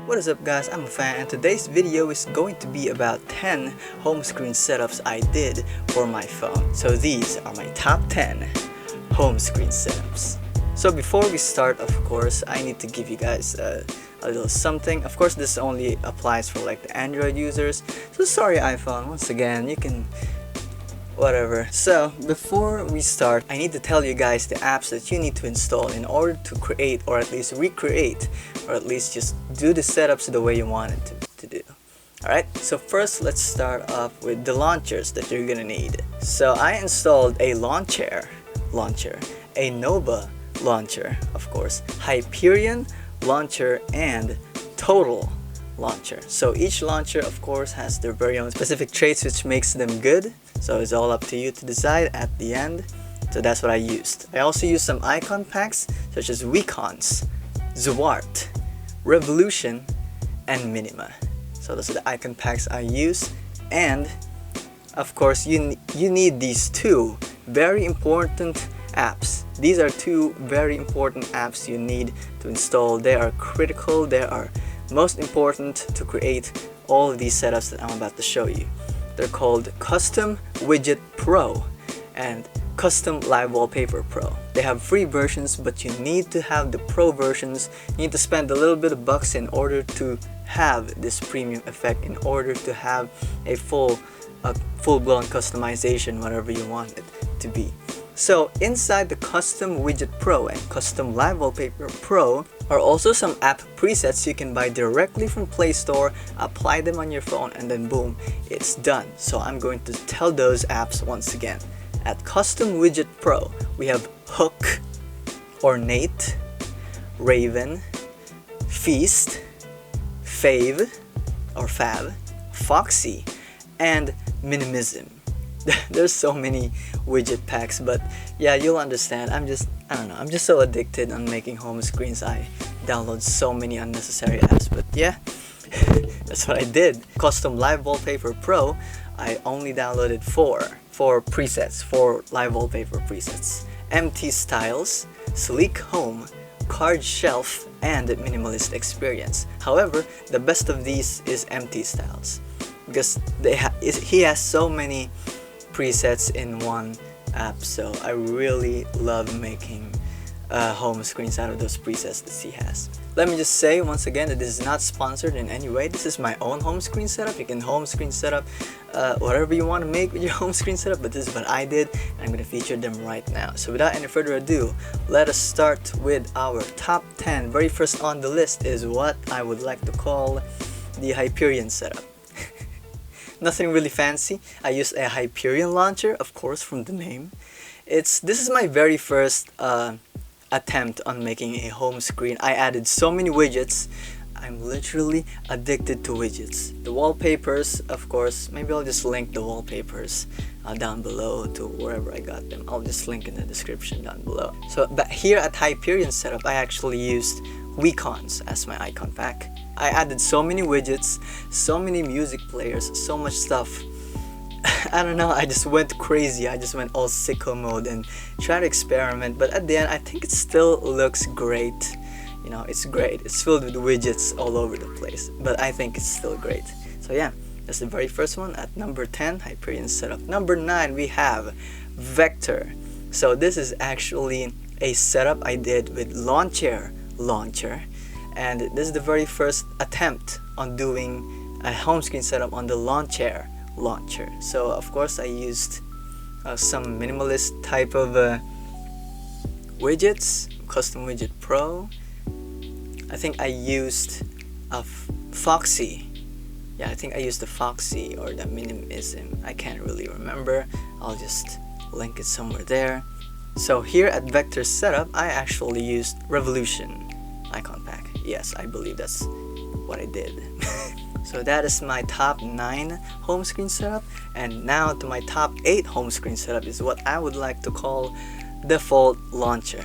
What is up guys, I'm a fan and today's video is going to be about 10 home screen setups I did for my phone. So these are my top 10 home screen setups. So before we start, of course, I need to give you guys a little something. Of course, this only applies for like the Android users. So sorry iPhone, once again, you can whatever. So before we start, I need to tell you guys the apps that you need to install in order to create or at least recreate or at least just do the setups the way you want it to do. Alright, so first let's start off with the launchers that you're gonna need. So I installed a Lawnchair launcher, a Nova launcher, of course, Hyperion Launcher, and Total Launcher. So each launcher of course has their very own specific traits which makes them good. So it's all up to you to decide at the end. So that's what I used. I also used some icon packs such as Weekons, Zwart, Revolution, and Minima. So those are the icon packs I use. And of course you need these two very important apps. These are two very important apps you need to install. They are critical. They are most important to create all of these setups that I'm about to show you. They're called Kustom Widget Pro and Kustom Live Wallpaper Pro. They have free versions, but you need to have the pro versions. You need to spend a little bit of bucks in order to have this premium effect, in order to have a full-blown customization, whatever you want it to be. So inside the Kustom Widget Pro and Kustom Live Wallpaper Pro are also some app presets you can buy directly from Play Store, apply them on your phone, and then boom, it's done. So I'm going to tell those apps once again. At Kustom Widget Pro, we have Hook, Ornate, Raven, Feast, Fave, Foxie, and Minim-ism. There's so many widget packs, but yeah, you'll understand. I'm just so addicted on making home screens. I download so many unnecessary apps, but yeah, that's what I did. Kustom Live Wallpaper Pro, I only downloaded four presets, 4 live wallpaper presets: Empty Styles, Sleek Home, Card Shelf, and Minimalist Experience. However, the best of these is Empty Styles because he has so many presets in one app, so I really love making home screens out of those presets that he has. Let me just say once again that this is not sponsored in any way. This is my own home screen setup. You can home screen setup whatever you want to make with your home screen setup, but this is what I did and I'm going to feature them right now. So without any further ado, let us start with our top 10. Very first on the list is what I would like to call the Hyperion setup. Nothing really fancy. I used a Hyperion Launcher, of course, from the name. This is my very first attempt on making a home screen. I added so many widgets. I'm literally addicted to widgets. The wallpapers, of course, maybe I'll just link the wallpapers down below to wherever I got them. I'll just link in the description down below. So but here at Hyperion Setup, I actually used Weekons as my icon pack. I added so many widgets, so many music players, so much stuff. I don't know, I just went crazy. I just went all sicko mode and tried to experiment, but at the end I think it still looks great. You know, it's great. It's filled with widgets all over the place, but I think it's still great. So yeah, that's the very first one. At number 10, Hyperion Setup. Number 9, we have Vector. So this is actually a setup I did with Lawnchair Launcher, and this is the very first attempt on doing a home screen setup on the Lawnchair Launcher. So of course I used some minimalist type of widgets, Kustom Widget Pro. I think I used a Foxie. Yeah, I think I used the Foxie or the Minim-ism. I can't really remember. I'll just link it somewhere there. So here at Vector Setup, I actually used Revolution icon pack. Yes, I believe that's what I did. So that is my top 9 home screen setup, and now to my top 8 home screen setup is what I would like to call Default Launcher.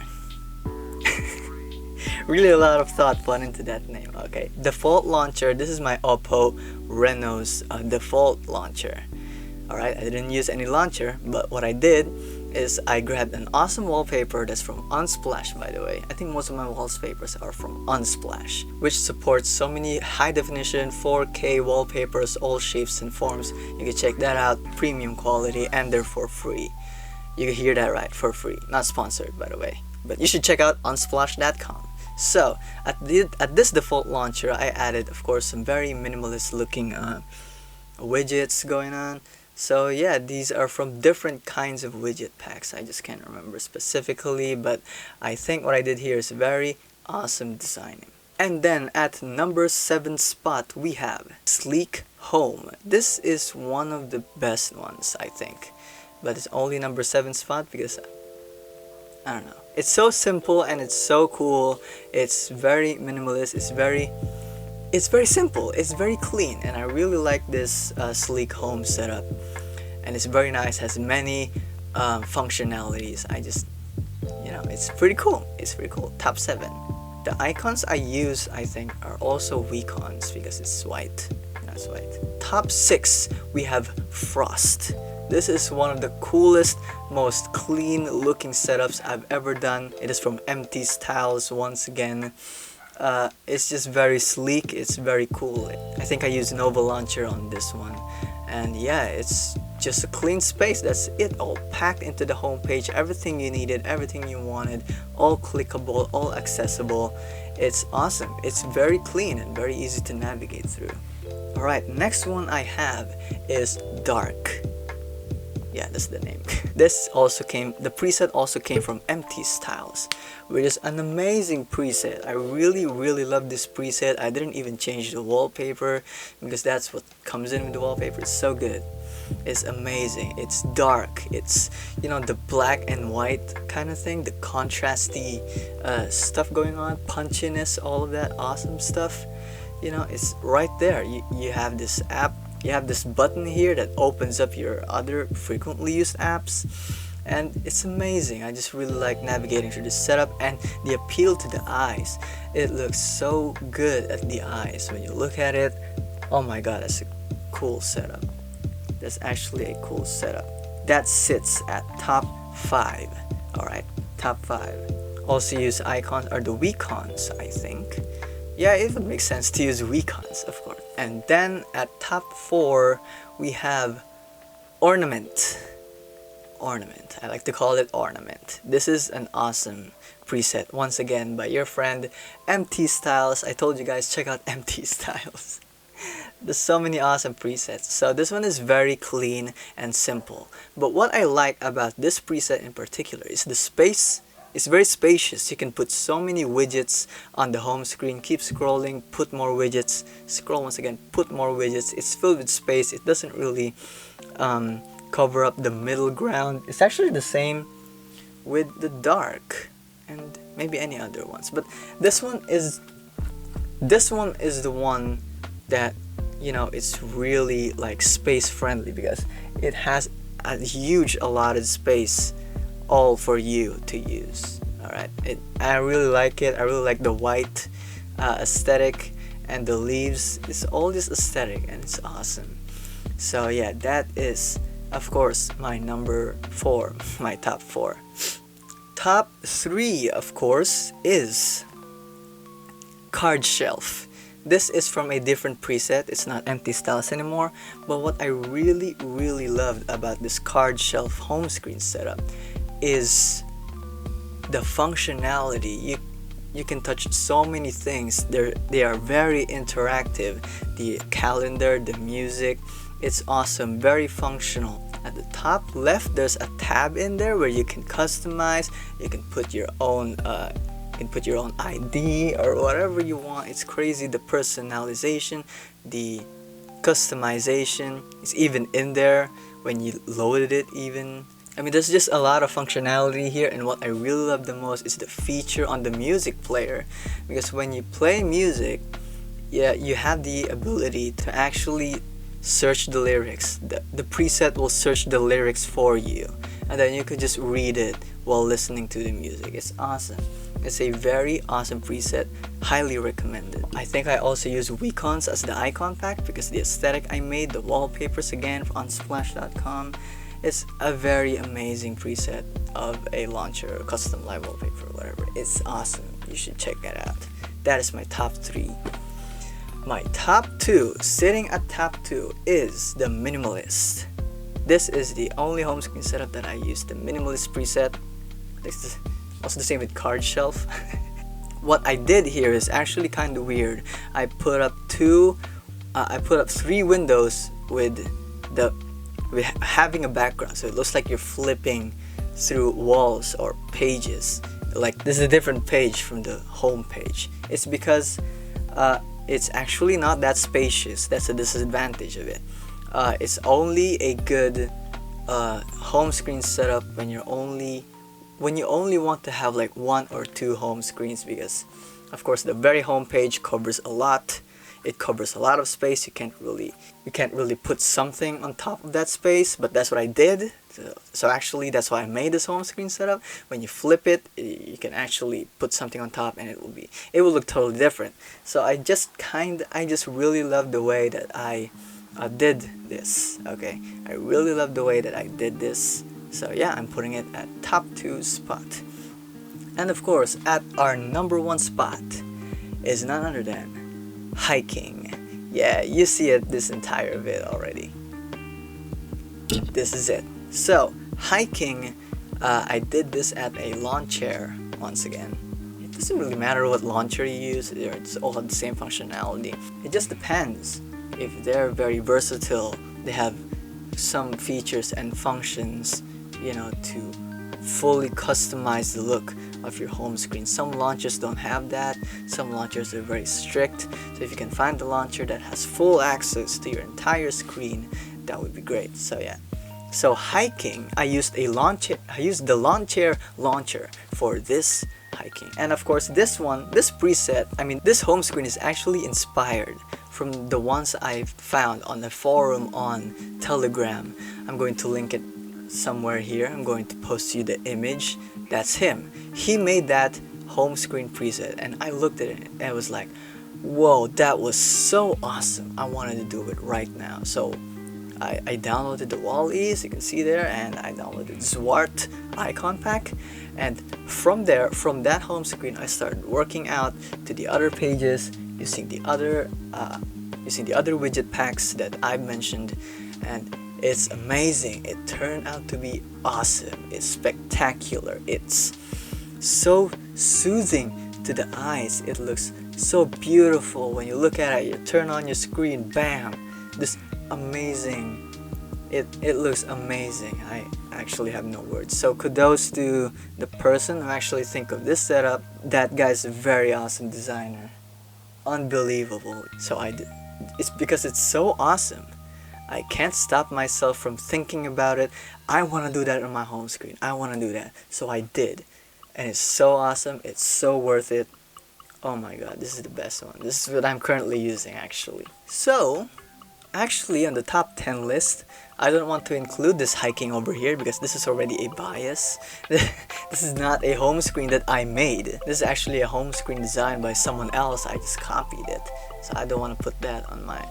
Really a lot of thought put into that name. Okay, Default Launcher. This is my Oppo Reno's Default Launcher. Alright, I didn't use any launcher, but what I did is I grabbed an awesome wallpaper that's from Unsplash, by the way. I think most of my wallpapers are from Unsplash, which supports so many high definition 4K wallpapers, all shapes and forms. You can check that out, premium quality, and they're for free. You can hear that right, for free. Not sponsored, by the way, but you should check out unsplash.com. So at this default launcher, I added, of course, some very minimalist looking widgets going on. So yeah, these are from different kinds of widget packs. I just can't remember specifically, but I think what I did here is very awesome designing. And then at number 7 spot, we have Sleek Home. This is one of the best ones, I think, but it's only number 7 spot because I don't know. It's so simple and it's so cool. It's very minimalist. It's very simple. It's very clean, and I really like this Sleek Home setup. And it's very nice. Has many functionalities. It's pretty cool. It's pretty cool. Top 7. The icons I use, I think, are also Wacons because it's white. It's white. Top 6, we have Frost. This is one of the coolest, most clean looking setups I've ever done. It is from Empty Styles once again. It's just very sleek. It's very cool. I think I used Nova Launcher on this one, and yeah, it's just a clean space. That's it, all packed into the home page. Everything you needed, everything you wanted, all clickable, all accessible. It's awesome. It's very clean and very easy to navigate through. Alright, next one I have is Dark. Yeah, that's the name. The preset also came from Empty Styles, which is an amazing preset. I really love this preset. I didn't even change the wallpaper because that's what comes in with the wallpaper. It's so good. It's amazing. It's dark. It's, the black and white kind of thing, the contrasty stuff going on, punchiness, all of that awesome stuff. It's right there. You have this app. You have this button here that opens up your other frequently used apps, and it's amazing. I just really like navigating through this setup and the appeal to the eyes. It looks so good at the eyes when you look at it. Oh my god, that's a cool setup. That's actually a cool setup. That sits at top 5. Alright, top 5. Also use icons are the Wacons, I think. Yeah, it would make sense to use Wacons, of course. And then at top 4, we have Ornament. Ornament. I like to call it Ornament. This is an awesome preset, once again, by your friend Empty Styles. I told you guys, check out Empty Styles. There's so many awesome presets. So this one is very clean and simple. But what I like about this preset in particular is the space. It's very spacious. You can put so many widgets on the home screen. Keep scrolling, put more widgets. Scroll once again, put more widgets. It's filled with space. It doesn't really cover up the middle ground. It's actually the same with the dark and maybe any other ones. But this one is the one that it's really like space friendly because it has a huge allotted space all for you to use. Alright, I really like it. I really like the white aesthetic, and the leaves. It's all just aesthetic and it's awesome. So yeah, that is of course my number 4, my top 4. Top 3 of course is Card Shelf. This is from a different preset. It's not Empty Styles anymore, but what I really loved about this Card Shelf home screen setup is the functionality. You can touch so many things. They are very interactive. The calendar, the music, it's awesome, very functional. At the top left, there's a tab in there where you can customize. You can put your own ID or whatever you want. It's crazy. The personalization, the customization is even in there when you loaded it even. I mean, there's just a lot of functionality here, and what I really love the most is the feature on the music player, because when you play music, yeah, you have the ability to actually search the lyrics. The preset will search the lyrics for you, and then you could just read it while listening to the music. It's awesome. It's a very awesome preset, highly recommended. I think I also use Wacons as the icon pack because the aesthetic I made, the wallpapers again on splash.com. It's a very amazing preset of a launcher, custom live wallpaper, whatever. It's awesome. You should check that out. That is my top 3. My top 2, sitting at top 2, is the Minimalist. This is the only home screen setup that I use, the Minimalist preset. It's also the same with card shelf. What I did here is actually kind of weird. I put up 3 windows with having a background, so it looks like you're flipping through walls or pages. Like this is a different page from the home page. It's because it's actually not that spacious. That's a disadvantage of it. It's only a good home screen setup when you only want to have like 1 or 2 home screens, because of course the very home page covers a lot. It covers a lot of space. You can't really put something on top of that space, but that's what I did. So actually that's why I made this home screen setup. When you flip it, you can actually put something on top and it will look totally different. So I just really love the way that I did this. Okay, I really love the way that I did this. So yeah, I'm putting it at top 2 spot. And of course, at our number 1 spot is none other than hiking. Yeah, you see it this entire vid already. This is it. So hiking, I did this at a Lawnchair once again. It doesn't really matter what launcher you use, it's all the same functionality. It just depends. If they're very versatile, they have some features and functions, you know, to fully customize the look of your home screen. Some launchers don't have that. Some launchers are very strict. So if you can find the launcher that has full access to your entire screen, that would be great. So yeah. So hiking, I used the Lawnchair launcher for this hiking. And of course this preset, this home screen is actually inspired from the ones I found on the forum on Telegram. I'm going to link it somewhere here. I'm going to post you the image. That's him. He made that home screen preset and I looked at it and I was like, whoa, that was so awesome. I wanted to do it right now. So I downloaded the wall ease, you can see there, and I downloaded Zwart icon pack, and from that home screen I started working out to the other pages using the other widget packs that I mentioned, and it's amazing. It turned out to be awesome. It's spectacular. It's so soothing to the eyes. It looks so beautiful when you look at it. You turn on your screen, bam, this amazing. It looks amazing. I actually have no words. So kudos to the person who actually think of this setup. That guy's a very awesome designer. Unbelievable. So it's because it's so awesome. I can't stop myself from thinking about it. I want to do that on my home screen. I want to do that. So I did. And it's so awesome. It's so worth it. Oh my god, this is the best one. This is what I'm currently using actually. So, actually on the top 10 list, I don't want to include this hiking over here because this is already a bias. This is not a home screen that I made. This is actually a home screen designed by someone else. I just copied it. So I don't want to put that on my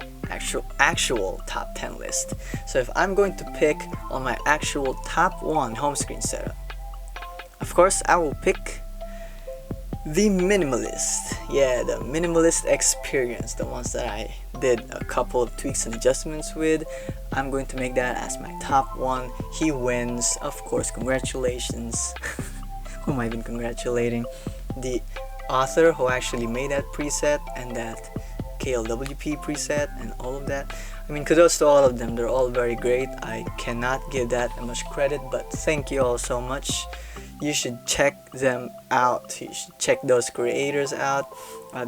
actual top 10 list. So if I'm going to pick on my actual top 1 home screen setup, of course I will pick the Minimalist. Yeah, the Minimalist Experience, the ones that I did a couple of tweaks and adjustments with. I'm going to make that as my top 1. He wins, of course. Congratulations. Who am I even congratulating? The author who actually made that preset and that klwp preset and all of that. I mean, kudos to all of them. They're all very great. I cannot give that much credit, but thank you all so much. You should check them out. You should check those creators out.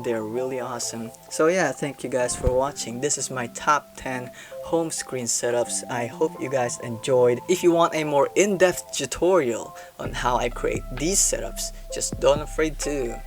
They're really awesome. So yeah, thank you guys for watching. This is my top 10 home screen setups. I hope you guys enjoyed. If you want a more in-depth tutorial on how I create these setups, just don't afraid to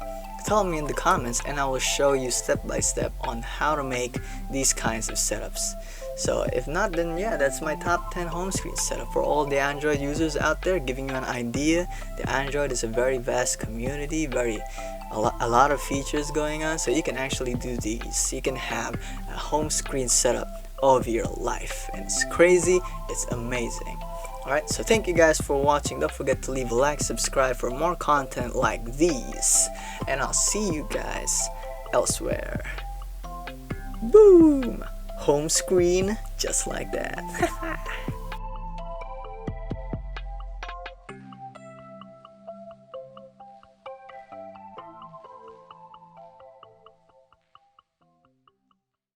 tell me in the comments and I will show you step by step on how to make these kinds of setups. So if not, then yeah, that's my top 10 home screen setup for all the Android users out there, giving you an idea. The Android is a very vast community, a lot of features going on, so you can actually do these. You can have a home screen setup of your life, and it's crazy, it's amazing. Alright, so thank you guys for watching. Don't forget to leave a like, subscribe for more content like these, and I'll see you guys elsewhere. Boom! Home screen, just like that.